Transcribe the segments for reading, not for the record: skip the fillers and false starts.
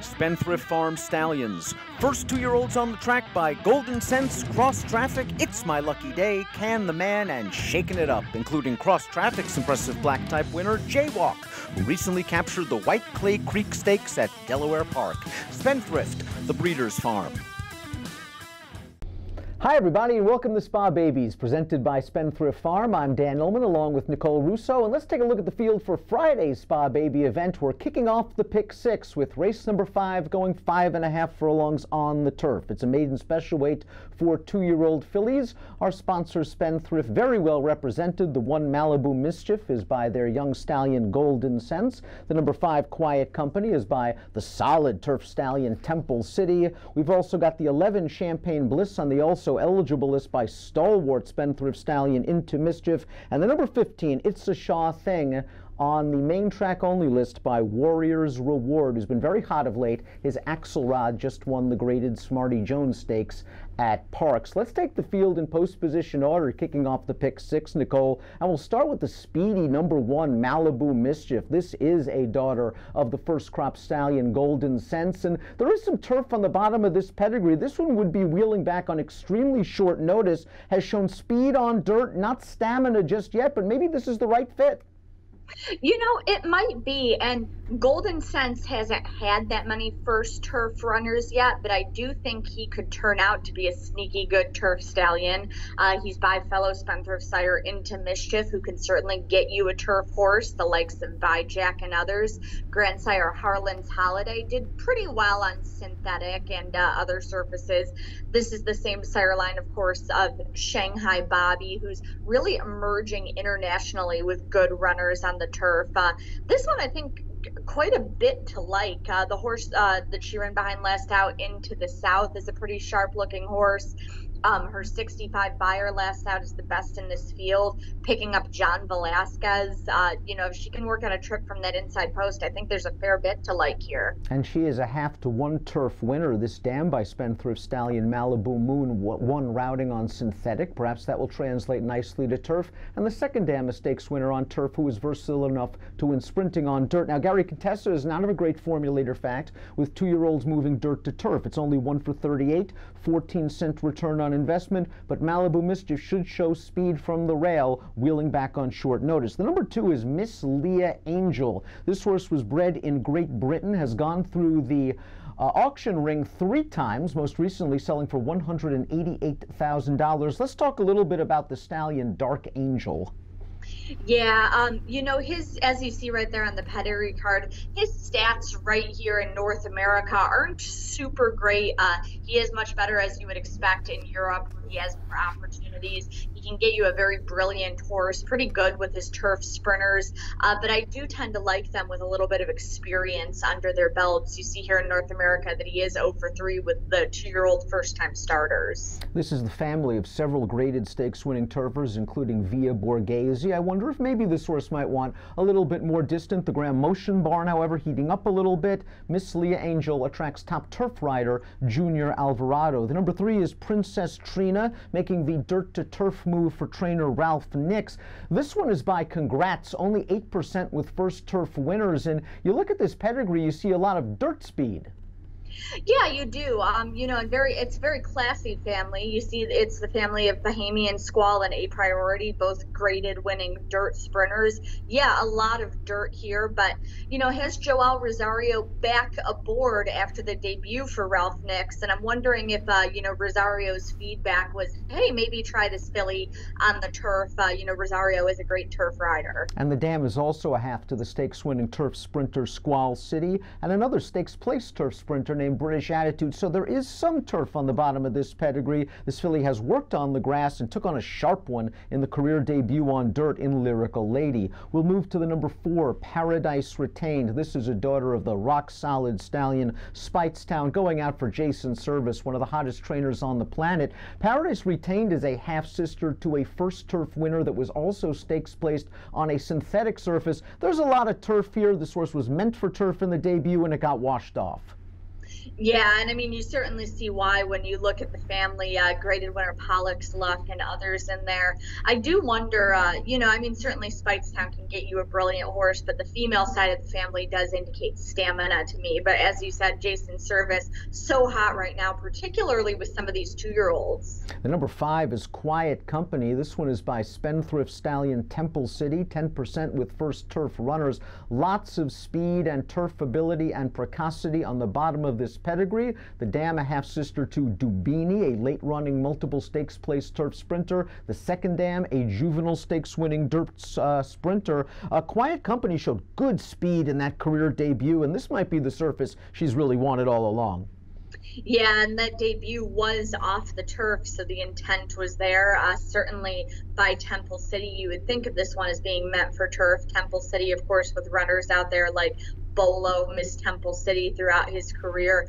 Spendthrift Farm stallions. First 2-year-olds on the track by Golden Sense, Cross Traffic, It's My Lucky Day, Can the Man, and Shaking It Up, including Cross Traffic's impressive black type winner, Jaywalk, who recently captured the White Clay Creek Stakes at Delaware Park. Spendthrift, the breeder's farm. Hi everybody and welcome to Spa Babies, presented by Spendthrift Farm. I'm Dan Illman along with Nicole Russo, and let's take a look at the field for Friday's Spa Baby event. We're kicking off the pick 6 with race number 5 going 5.5 furlongs on the turf. It's a maiden special weight for 2-year-old fillies. Our sponsor Spendthrift, very well represented. The 1 Malibu Mischief is by their young stallion Golden Sense. The number 5 Quiet Company is by the solid turf stallion Temple City. We've also got the 11 Champagne Bliss on the also eligible list by stalwart Spendthrift stallion Into Mischief, and the number 15 It's a Shaw Thing on the main track only list by Warrior's Reward, who's been very hot of late. His Axelrod just won the graded Smarty Jones Stakes at Parks. Let's take the field in post position order, kicking off the pick 6, Nicole, and we'll start with the speedy number 1 Malibu Mischief. This is a daughter of the first crop stallion Golden Sense, and there is some turf on the bottom of this pedigree. This one would be wheeling back on extremely short notice, has shown speed on dirt, not stamina just yet, but maybe this is the right fit. You know, it might be, and Golden Sense hasn't had that many first turf runners yet, but I do think he could turn out to be a sneaky good turf stallion. He's by fellow Spendthrift sire Into Mischief, who can certainly get you a turf horse, the likes of Vijack and others. Grandsire Harlan's Holiday did pretty well on synthetic and other surfaces. This is the same sire line, of course, of Shanghai Bobby, who's really emerging internationally with good runners on the turf. This one, I think, quite a bit to like. The horse that she ran behind last out, Into the South, is a pretty sharp looking horse. Her 65 buyer last out is the best in this field, picking up John Velasquez. You know, if she can work on a trip from that inside post, I think there's a fair bit to like here. And she is a 1/2-to-1 turf winner. This dam by Spendthrift stallion Malibu Moon won routing on synthetic. Perhaps that will translate nicely to turf. And the second dam, a stakes winner on turf, who is versatile enough to win sprinting on dirt. Now, Gary Contessa is not of a great formulator fact, with 2-year-olds moving dirt to turf. It's only 1 for 38, 14-cent return on investment, but Malibu Mischief should show speed from the rail, wheeling back on short notice. The number 2 is Miss Leah Angel. This horse was bred in Great Britain, has gone through the auction ring 3 times, most recently selling for $188,000. Let's talk a little bit about the stallion Dark Angel. Yeah, you know, as you see right there on the pedigree card, his stats right here in North America aren't super great. He is much better, as you would expect, in Europe. He has more opportunities. He can get you a very brilliant horse, pretty good with his turf sprinters, but I do tend to like them with a little bit of experience under their belts. You see here in North America that he is 0 for 3 with the 2-year-old first-time starters. This is the family of several graded stakes-winning turfers, including Via Borghese. I wonder if maybe this horse might want a little bit more distant. The Graham Motion barn, however, heating up a little bit. Miss Leah Angel attracts top turf rider Junior Alvarado. The number 3 is Princess Trina, making the dirt to turf move for trainer Ralph Nix. This one is by Congrats, only 8% with first turf winners, and you look at this pedigree, you see a lot of dirt speed. Yeah, you do. You know, it's a very classy family. You see, it's the family of Bahamian Squall and A Priority, both graded winning dirt sprinters. Yeah, a lot of dirt here, but, you know, has Joel Rosario back aboard after the debut for Ralph Nix? And I'm wondering if, you know, Rosario's feedback was, hey, maybe try this filly on the turf. You know, Rosario is a great turf rider. And the dam is also a 1/2 to the stakes-winning turf sprinter Squall City, and another stakes place turf sprinter named British Attitude. So there is some turf on the bottom of this pedigree. This filly has worked on the grass and took on a sharp one in the career debut on dirt in Lyrical Lady. We'll move to the number 4, Paradise Retained. This is a daughter of the rock-solid stallion Speightstown, going out for Jason Service, one of the hottest trainers on the planet. Paradise Retained is a half-sister to a first turf winner that was also stakes placed on a synthetic surface. There's a lot of turf here. This horse was meant for turf in the debut and it got washed off. Yeah, and I mean, you certainly see why when you look at the family, graded winner Pollock's Luck and others in there. I do wonder, I mean, certainly Speightstown can get you a brilliant horse, but the female side of the family does indicate stamina to me. But as you said, Jason Service, so hot right now, particularly with some of these 2-year-olds. The number 5 is Quiet Company. This one is by Spendthrift stallion Temple City, 10% with first turf runners. Lots of speed and turf ability and precocity on the bottom of this pedigree. The dam a half-sister to Dubini, a late-running multiple stakes place turf sprinter. The second dam, a juvenile stakes-winning dirt sprinter. Quiet Company showed good speed in that career debut, and this might be the surface she's really wanted all along. Yeah, and that debut was off the turf, so the intent was there. Certainly by Temple City, you would think of this one as being meant for turf. Temple City, of course, with runners out there like Bolo, Miss Temple City throughout his career,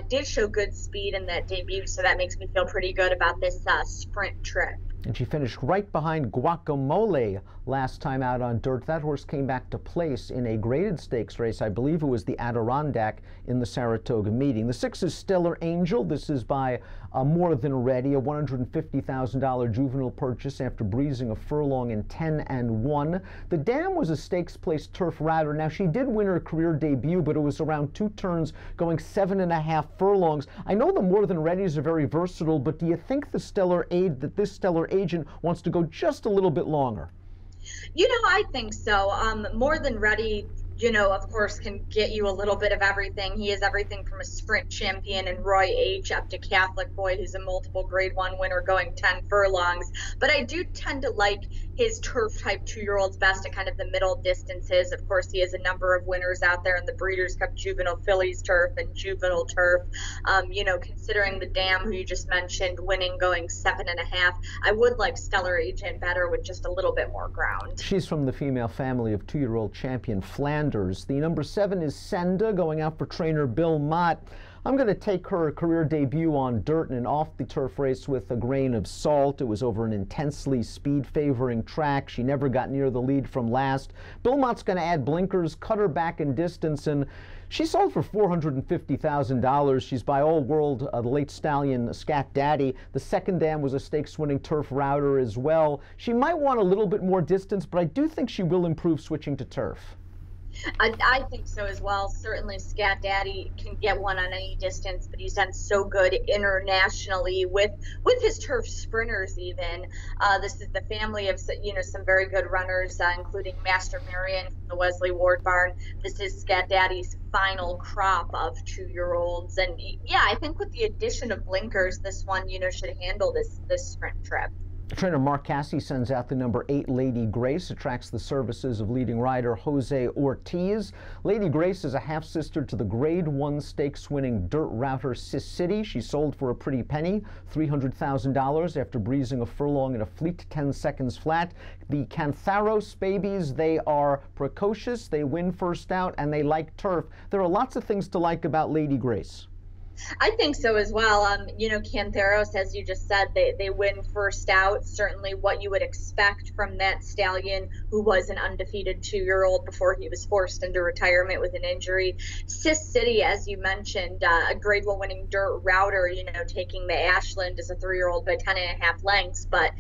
did show good speed in that debut, so that makes me feel pretty good about this sprint trip. And she finished right behind Guacamole last time out on dirt. That horse came back to place in a graded stakes race. I believe it was the Adirondack in the Saratoga meeting. The 6 is Stellar Angel. This is by More Than Ready, a $150,000 juvenile purchase after breezing a furlong in 10-1. The dam was a stakes place turf router. Now, she did win her career debut, but it was around 2 turns going 7.5 furlongs. I know the More Than Readies are very versatile, but do you think this Stellar Agent wants to go just a little bit longer? I think so. More Than Ready, of course, can get you a little bit of everything. He is everything from a sprint champion and Roy H. up to Catholic Boy, who's a multiple Grade 1 winner going 10 furlongs. But I do tend to like his turf-type 2-year-olds best at kind of the middle distances. Of course, he has a number of winners out there in the Breeders' Cup Juvenile Fillies Turf and Juvenile Turf. Considering the dam, who you just mentioned, winning going 7.5, I would like Stellar Agent better with just a little bit more ground. She's from the female family of 2-year-old champion Flanders. The number 7 is Senda, going out for trainer Bill Mott. I'm going to take her career debut on dirt in an off-the-turf race with a grain of salt. It was over an intensely speed-favoring track. She never got near the lead from last. Bill Mott's going to add blinkers, cut her back in distance, and she sold for $450,000. She's by All World, the late stallion Scat Daddy. The second dam was a stakes-winning turf router as well. She might want a little bit more distance, but I do think she will improve switching to turf. I think so as well. Certainly Scat Daddy can get one on any distance, but he's done so good internationally with his turf sprinters even. This is the family of some very good runners, including Master Marion from the Wesley Ward Barn. This is Scat Daddy's final crop of 2-year-olds. And yeah, I think with the addition of blinkers, this one, should handle this sprint trip. Trainer Mark Cassie sends out the number 8 Lady Grace, attracts the services of leading rider Jose Ortiz. Lady Grace is a half-sister to the Grade 1 stakes-winning dirt router Sis City. She sold for a pretty penny, $300,000 after breezing a furlong in a fleet 10 seconds flat. The Cantharos babies, they are precocious, they win first out, and they like turf. There are lots of things to like about Lady Grace. I think so as well. Cantharos, as you just said, they win first out. Certainly what you would expect from that stallion, who was an undefeated 2-year-old before he was forced into retirement with an injury. Sis City, as you mentioned, a Grade 1 winning dirt router, taking the Ashland as a 3-year-old by 10.5 lengths. But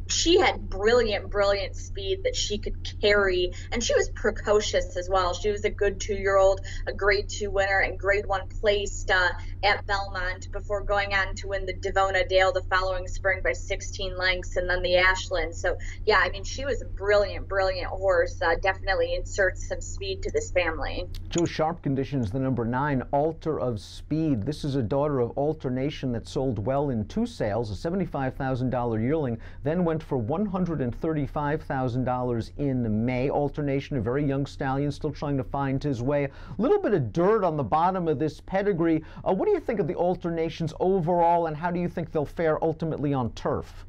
she had brilliant speed that she could carry, and she was precocious as well. She was a good 2-year-old, a Grade 2 winner, and Grade 1 placed at Belmont before going on to win the Devona Dale the following spring by 16 lengths, and then the Ashland. So yeah, I mean, she was a brilliant horse. Definitely inserts some speed to this family. Joe Sharp conditions the number 9 Altar of Speed. This is a daughter of Alternation that sold well in 2 sales, a $75,000 yearling, then went for $135,000 in May. Alternation, a very young stallion, still trying to find his way. A little bit of dirt on the bottom of this pedigree. What do you think of the Alternations overall, and how do you think they'll fare ultimately on turf?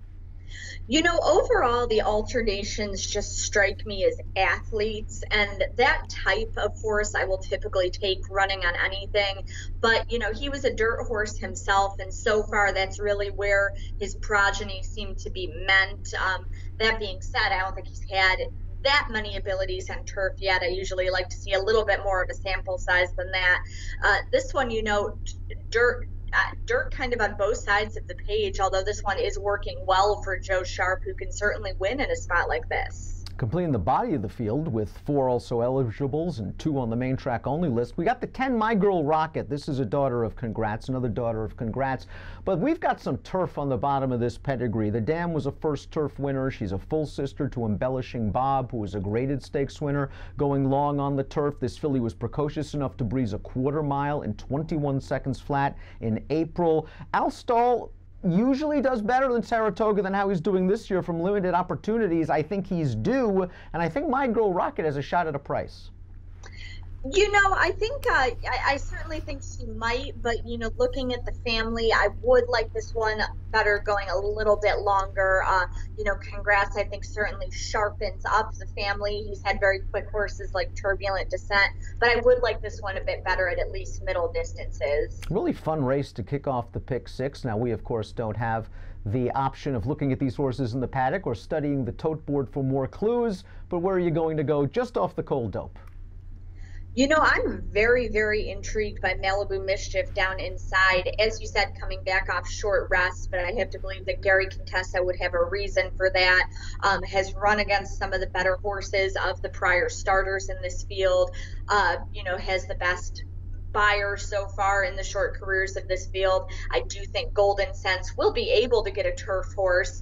Overall, the Alternations just strike me as athletes, and that type of horse I will typically take running on anything. But, he was a dirt horse himself, and so far that's really where his progeny seemed to be meant. That being said, I don't think he's had that many abilities on turf yet. I usually like to see a little bit more of a sample size than that. This one, dirt kind of on both sides of the page, although this one is working well for Joe Sharp, who can certainly win in a spot like this. Completing the body of the field with 4 also eligibles and 2 on the main track only list. We got the 10 My Girl Rocket. This is a daughter of Congrats, another daughter of Congrats. But we've got some turf on the bottom of this pedigree. The dam was a first turf winner. She's a full sister to Embellishing Bob, who was a graded stakes winner going long on the turf. This filly was precocious enough to breeze a 1/4 mile in 21 seconds flat in April. Al Stahl usually does better than Saratoga than how he's doing this year from limited opportunities. I think he's due, and I think My Girl Rocket has a shot at a price. I think I certainly think she might, but looking at the family, I would like this one better going a little bit longer. Congrats, I think certainly sharpens up the family. He's had very quick horses like Turbulent Descent, but I would like this one a bit better at least middle distances. Really fun race to kick off the pick 6. Now we of course don't have the option of looking at these horses in the paddock or studying the tote board for more clues, but where are you going to go just off the cold dope? I'm very, very intrigued by Malibu Mischief down inside. As you said, coming back off short rest, but I have to believe that Gary Contessa would have a reason for that. Has run against some of the better horses of the prior starters in this field. Has the best buyer so far in the short careers of this field. I do think Golden Sense will be able to get a turf horse.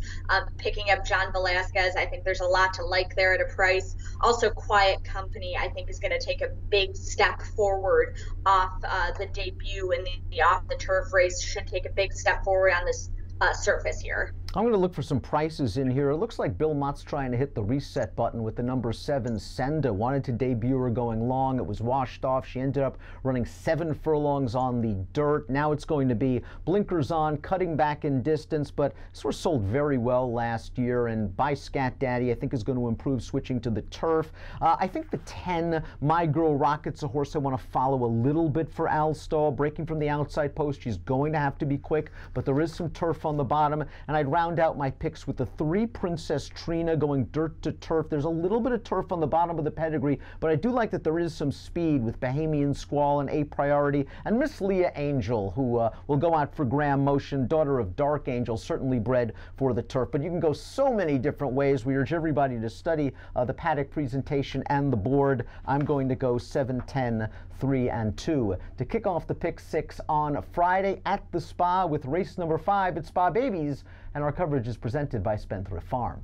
Picking up John Velasquez, I think there's a lot to like there at a price. Also, Quiet Company, I think, is going to take a big step forward off the debut in the off the turf race. Should take a big step forward on this surface here. I'm going to look for some prices in here. It looks like Bill Mott's trying to hit the reset button with the number 7 Senda. Wanted to debut her going long. It was washed off. She ended up running 7 furlongs on the dirt. Now it's going to be blinkers on, cutting back in distance, but this was sold very well last year, and by Scat Daddy I think is going to improve switching to the turf. I think the 10 My Girl Rocket's a horse I want to follow a little bit for Al Stahl. Breaking from the outside post, she's going to have to be quick, but there is some turf on the bottom, and I'd round out my picks with the 3 Princess Trina going dirt to turf. There's a little bit of turf on the bottom of the pedigree, but I do like that there is some speed with Bahamian Squall and A Priority, and Miss Leah Angel, who will go out for Graham Motion, daughter of Dark Angel, certainly bred for the turf. But you can go so many different ways. We urge everybody to study the paddock presentation and the board. I'm going to go 7, 10, 3, and 2 to kick off the pick 6 on Friday at the Spa with race number 5 at Spa Babies, and our coverage is presented by Spendthrift Farm.